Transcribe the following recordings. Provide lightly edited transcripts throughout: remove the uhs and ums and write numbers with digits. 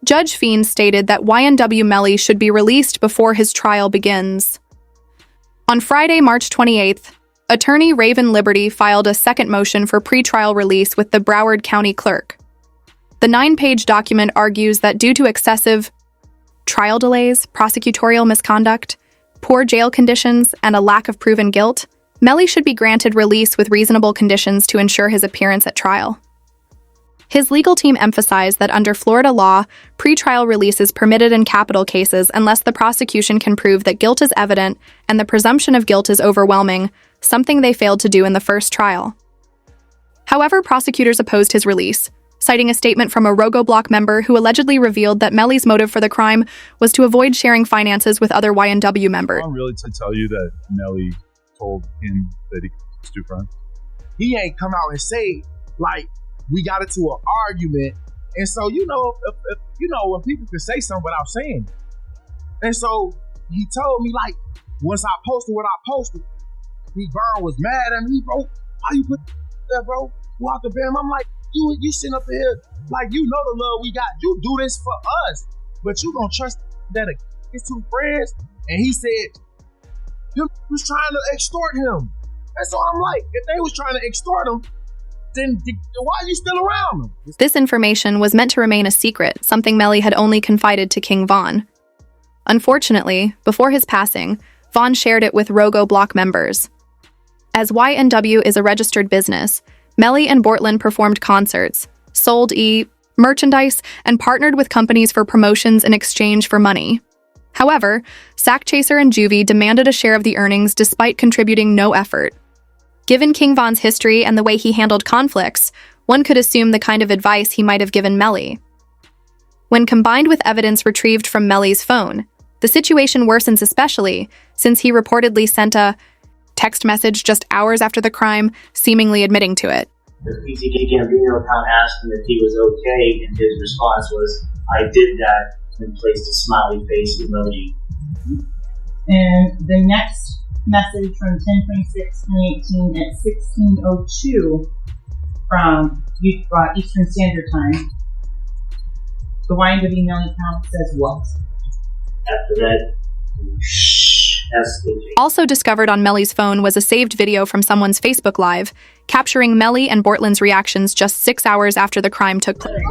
Judge Fiend stated that YNW Melly should be released before his trial begins. On Friday, March 28th, attorney Raven Liberty filed a second motion for pretrial release with the Broward County Clerk. The 9-page document argues that due to excessive trial delays, prosecutorial misconduct, poor jail conditions, and a lack of proven guilt, Melly should be granted release with reasonable conditions to ensure his appearance at trial. His legal team emphasized that under Florida law, pretrial release is permitted in capital cases unless the prosecution can prove that guilt is evident and the presumption of guilt is overwhelming, something they failed to do in the first trial. However, prosecutors opposed his release, citing a statement from a Rogoblock member who allegedly revealed that Melly's motive for the crime was to avoid sharing finances with other YNW members. I'm really to tell you that Melly told him that he was two friends. He ain't come out and say, like, we got into an argument. And so, if, when people can say something without saying it. And so he told me, like, once I posted what I posted, Vern was mad at me, bro. Why you put that, bro? Who out the bam? I'm like, you sitting up here, like, you know the love we got. You do this for us, but you gonna trust that his two friends? And he said, you was trying to extort him. And so I'm like, if they was trying to extort him, then why are you still around them? This information was meant to remain a secret, something Melly had only confided to King Von. Unfortunately, before his passing, Von shared it with Rogoblock members. As YNW is a registered business, Melly and Bortland performed concerts, sold merchandise, and partnered with companies for promotions in exchange for money. However, Sackchaser and Juvie demanded a share of the earnings despite contributing no effort. Given King Von's history and the way he handled conflicts, one could assume the kind of advice he might have given Melly. When combined with evidence retrieved from Melly's phone, the situation worsens especially since he reportedly sent a text message just hours after the crime, seemingly admitting to it. The PTK Gambino account asked him if he was okay, and his response was, "I did that," and placed a smiley face emoji. And the next message from 10/26/2018 at 16:02 from Eastern Standard Time. The YNW Melly account says what? After that, also discovered on Melly's phone was a saved video from someone's Facebook Live, capturing Melly and Bortland's reactions just 6 hours after the crime took place.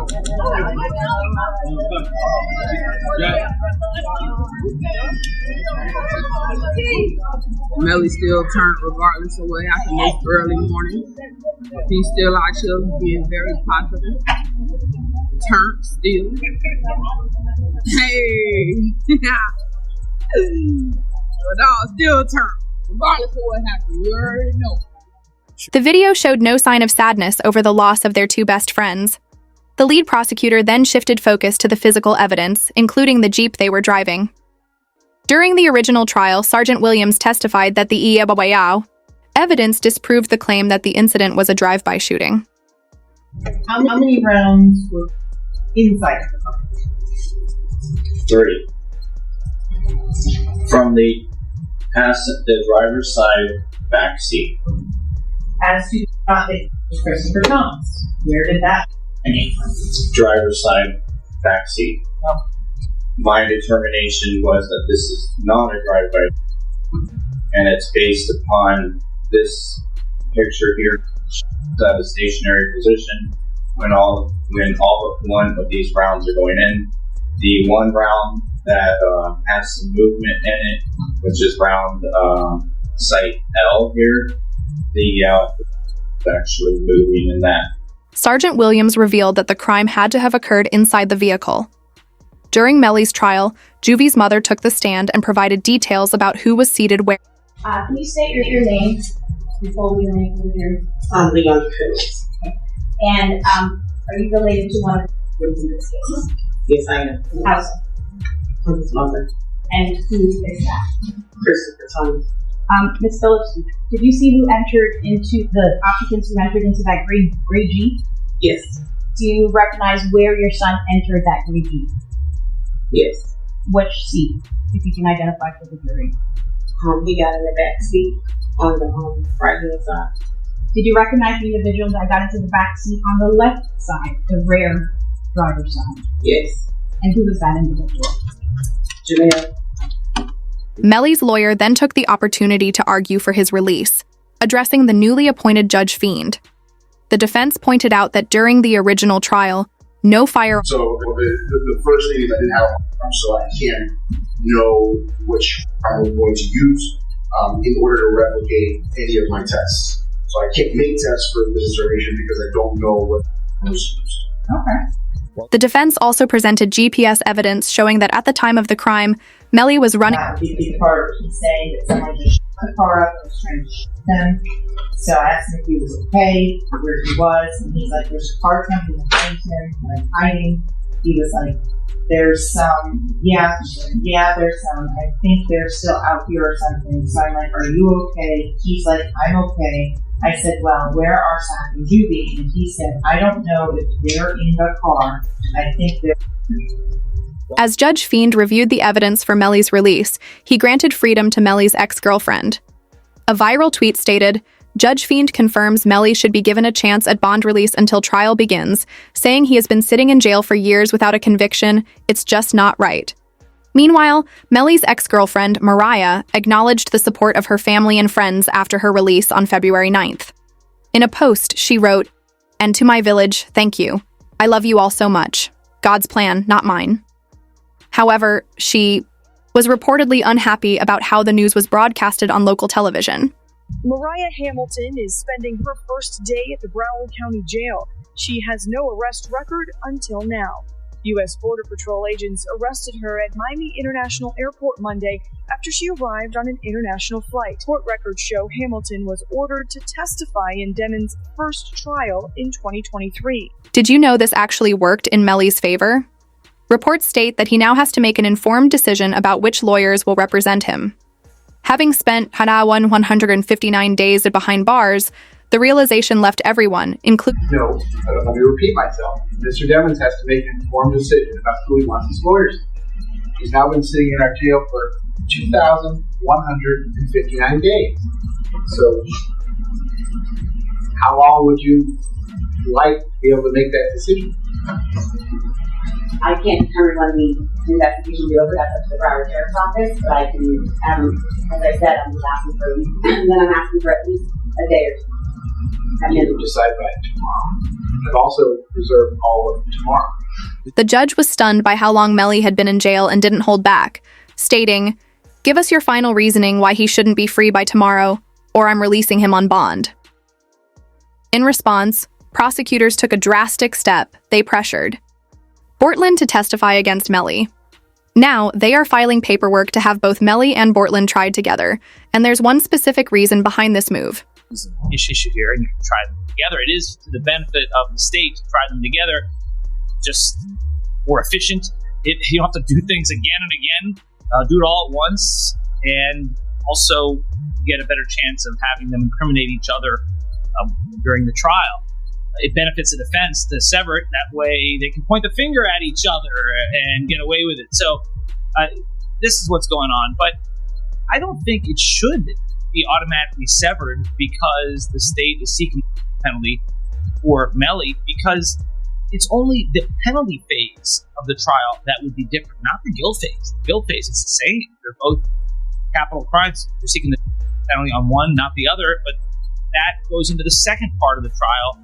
Melly still turned regardless of what happened this early morning. He's still out here being very popular. Turned still. Hey! But no, still turned. Regardless of what happened, you already know. The video showed no sign of sadness over the loss of their two best friends. The lead prosecutor then shifted focus to the physical evidence, including the Jeep they were driving. During the original trial, Sergeant Williams testified that the evidence disproved the claim that the incident was a drive-by shooting. How many rounds were inside the car? 3. From the driver's side back seat. As to the Christopher Thomas, where did that come from? Driver's side back seat. Oh. My determination was that this is not a drive-by, and it's based upon this picture here at a stationary position when all but one of these rounds are going in. The one round that has some movement in it, which is round site L here, the actually moving in that. Sergeant Williams revealed that the crime had to have occurred inside the vehicle. During Melly's trial, Juvie's mother took the stand and provided details about who was seated where. Can you state your name? Before your name for your Leon Cruz. And are you related to one of the groups in this case? Yes, I am. How so? His mother. And who is that? Christopher Thomas. Ms. Phillips, did you see who entered into the occupants who entered into that gray Jeep? Yes. Do you recognize where your son entered that gray Jeep? Yes. Which seat, if you can identify for the jury? He got in the back seat on the right hand side. Did you recognize the individual that got into the back seat on the left side, the rear driver's side? Yes. And who was that individual? Jamil. Melly's lawyer then took the opportunity to argue for his release, addressing the newly appointed Judge Fiend. The defense pointed out that during the original trial, no fire. So the first thing is I didn't have a firearm, so I can't know which I'm going to use in order to replicate any of my tests. So I can't make tests for this dissertation because I don't know what I was used. Okay. The defense also presented GPS evidence showing that at the time of the crime, Melly was running. That would be a big part. He's saying that someone just shut the car up and was trying to shoot them. So I asked him if he was okay, where he was, and he's like, there's a car coming behind him, like hiding. He was like, there's some, there's some, I think they're still out here or something. So I'm like, are you okay? He's like, I'm okay. I said, well, where are Sam and Juby? And he said, I don't know if they're in the car. I think they're... As Judge Fiend reviewed the evidence for Melly's release, he granted freedom to Melly's ex-girlfriend. A viral tweet stated, Judge Fiend confirms Melly should be given a chance at bond release until trial begins, saying he has been sitting in jail for years without a conviction. It's just not right. Meanwhile, Melly's ex-girlfriend, Mariah, acknowledged the support of her family and friends after her release on February 9th. In a post, she wrote, "And to my village, thank you. I love you all so much. God's plan, not mine." However, she was reportedly unhappy about how the news was broadcasted on local television. Mariah Hamilton is spending her first day at the Broward County Jail. She has no arrest record until now. U.S. Border Patrol agents arrested her at Miami International Airport Monday after she arrived on an international flight. Court records show Hamilton was ordered to testify in Demon's first trial in 2023. Did you know this actually worked in Melly's favor? Reports state that he now has to make an informed decision about which lawyers will represent him. Having spent 159 days behind bars, the realization left everyone, including... No, let me repeat myself. Mr. Demons has to make an informed decision about who he wants as lawyers. He's now been sitting in our jail for 2,159 days. So, how long would you like to be able to make that decision? I can't determine when the investigation will be over. That's up to the Broward Sheriff's Office. But I can, as I said, I'm just asking for, and then I'm asking for at least a day or two. You will decide by tomorrow. I've also reserved all of tomorrow. The judge was stunned by how long Melly had been in jail and didn't hold back, stating, "Give us your final reasoning why he shouldn't be free by tomorrow, or I'm releasing him on bond." In response, prosecutors took a drastic step. They pressured Bortland to testify against Melly. Now, they are filing paperwork to have both Melly and Bortland tried together, and there's one specific reason behind this move. Issue here, and you can try them together. It is to the benefit of the state to try them together, just more efficient. You don't have to do things again and again. Do it all at once, and also get a better chance of having them incriminate each other during the trial. It benefits the defense to sever it. That way they can point the finger at each other and get away with it. So this is what's going on. But I don't think it should be automatically severed because the state is seeking a penalty for Melly, because it's only the penalty phase of the trial that would be different, not the guilt phase. The guilt phase is the same. They're both capital crimes. They're seeking the penalty on one, not the other. But that goes into the second part of the trial,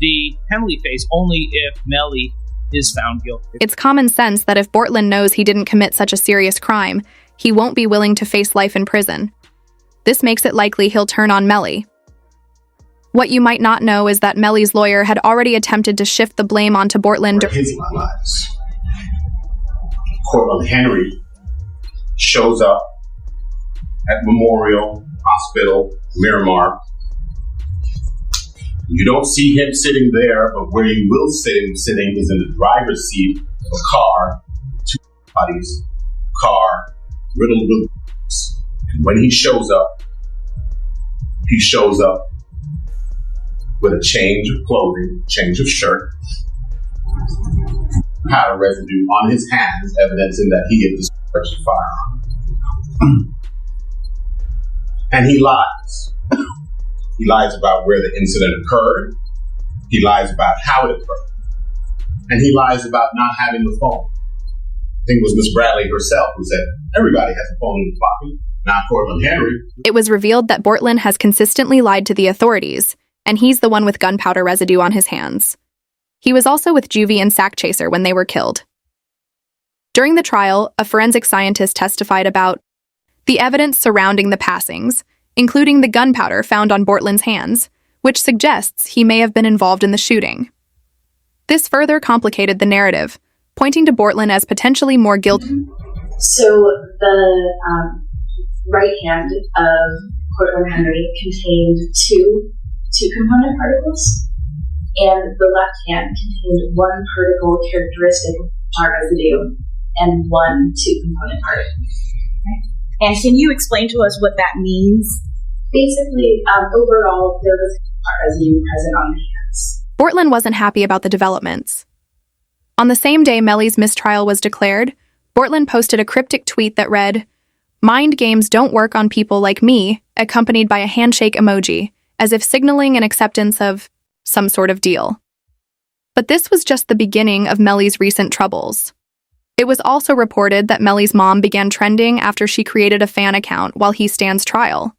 the penalty phase, only if Melly is found guilty. It's common sense that if Bortland knows he didn't commit such a serious crime, he won't be willing to face life in prison. This makes it likely he'll turn on Melly. What you might not know is that Melly's lawyer had already attempted to shift the blame onto Bortland. His lives. Corporal Henry shows up at Memorial Hospital, Miramar. You don't see him sitting there, but where you will see him sitting is in the driver's seat of a car, two bodies, car, riddled with bullets. And when he shows up with a change of clothing, change of shirt, powder residue on his hands, evidencing that he had discharged a firearm. And he lies. He lies about where the incident occurred. He lies about how it occurred. And he lies about not having the phone. think it was Miss Bradley herself who said, everybody has a phone in his pocket, not Cortland Henry. It was revealed that Bortland has consistently lied to the authorities, and he's the one with gunpowder residue on his hands. He was also with Juvie and Sack Chaser when they were killed. During the trial, a forensic scientist testified about the evidence surrounding the passings, including the gunpowder found on Bortland's hands, which suggests he may have been involved in the shooting. This further complicated the narrative, pointing to Bortland as potentially more guilty. So the right hand of Cortland Henry contained two component particles, and the left hand contained one particle characteristic of tar residue and one two-component particle. Okay. And can you explain to us what that means? Basically, overall, there was tar residue present on the hands. Bortland wasn't happy about the developments. On the same day Melly's mistrial was declared, Bortland posted a cryptic tweet that read, "Mind games don't work on people like me," accompanied by a handshake emoji, as if signaling an acceptance of some sort of deal. But this was just the beginning of Melly's recent troubles. It was also reported that Melly's mom began trending after she created a fan account while he stands trial.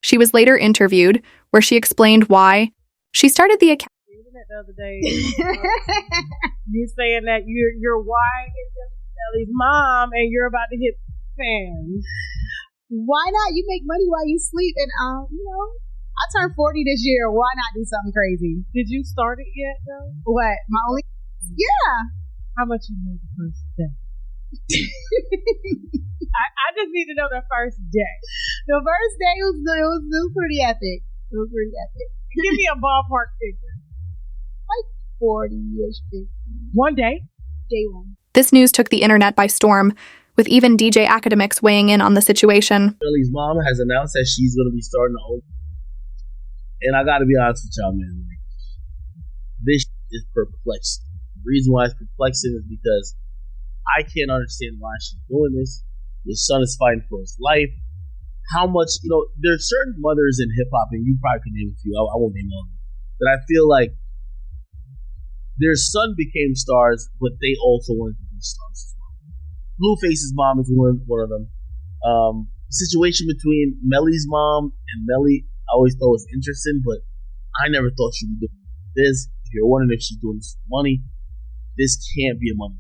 She was later interviewed, where she explained why she started the account. The other day, you saying that your wife is Melly's mom and you're about to hit fans. Why not? You make money while you sleep, and I turned 40 this year. Why not do something crazy? Did you start it yet, though? What? My only? Yeah. How much you made the first day? I just need to know the first day. The first day was pretty epic. It was pretty epic. Give me a ballpark figure. Like 40-ish, 50. One day? Day one. This news took the internet by storm, with even DJ academics weighing in on the situation. Melly's mom has announced that she's going to be starting to open. And I got to be honest with y'all, man. This is perplexing. The reason why it's perplexing is because I can't understand why she's doing this. Your son is fighting for his life. How much, there's certain mothers in hip-hop, and you probably can name a few, I won't name all of them, that I feel like their son became stars, but they also wanted to be stars as well. Blueface's mom is one of them. Situation between Melly's mom and Melly, I always thought was interesting, but I never thought she'd be doing this. If you're wondering if she's doing this for money, this can't be a money.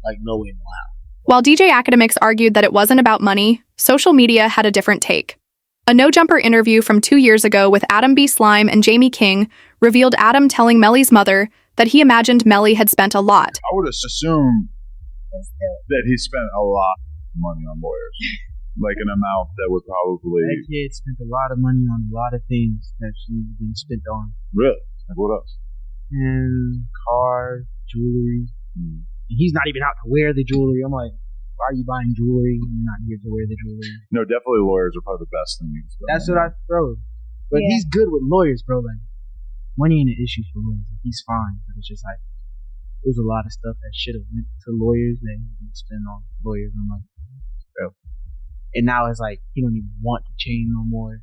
Like, no way, no how. While DJ academics argued that it wasn't about money, social media had a different take. A No Jumper interview from 2 years ago with Adam B. Slime and Jamie King revealed Adam telling Melly's mother that he imagined Melly had spent a lot. I would assume that he spent a lot of money on lawyers. Like an amount that would probably... That kid spent a lot of money on a lot of things that she's been spent on. Really? Like what else? And cars, jewelry. And he's not even out to wear the jewelry. I'm like, why are you buying jewelry? You're not here to wear the jewelry. No, definitely lawyers are probably the best thing you can spend. That's what I throw. But he's good with lawyers, bro. Like, money ain't an issue for lawyers. He's fine. But it's just like, there's a lot of stuff that should have went to lawyers that he didn't spend on lawyers. I'm like, bro. And now it's like, he don't even want to change no more.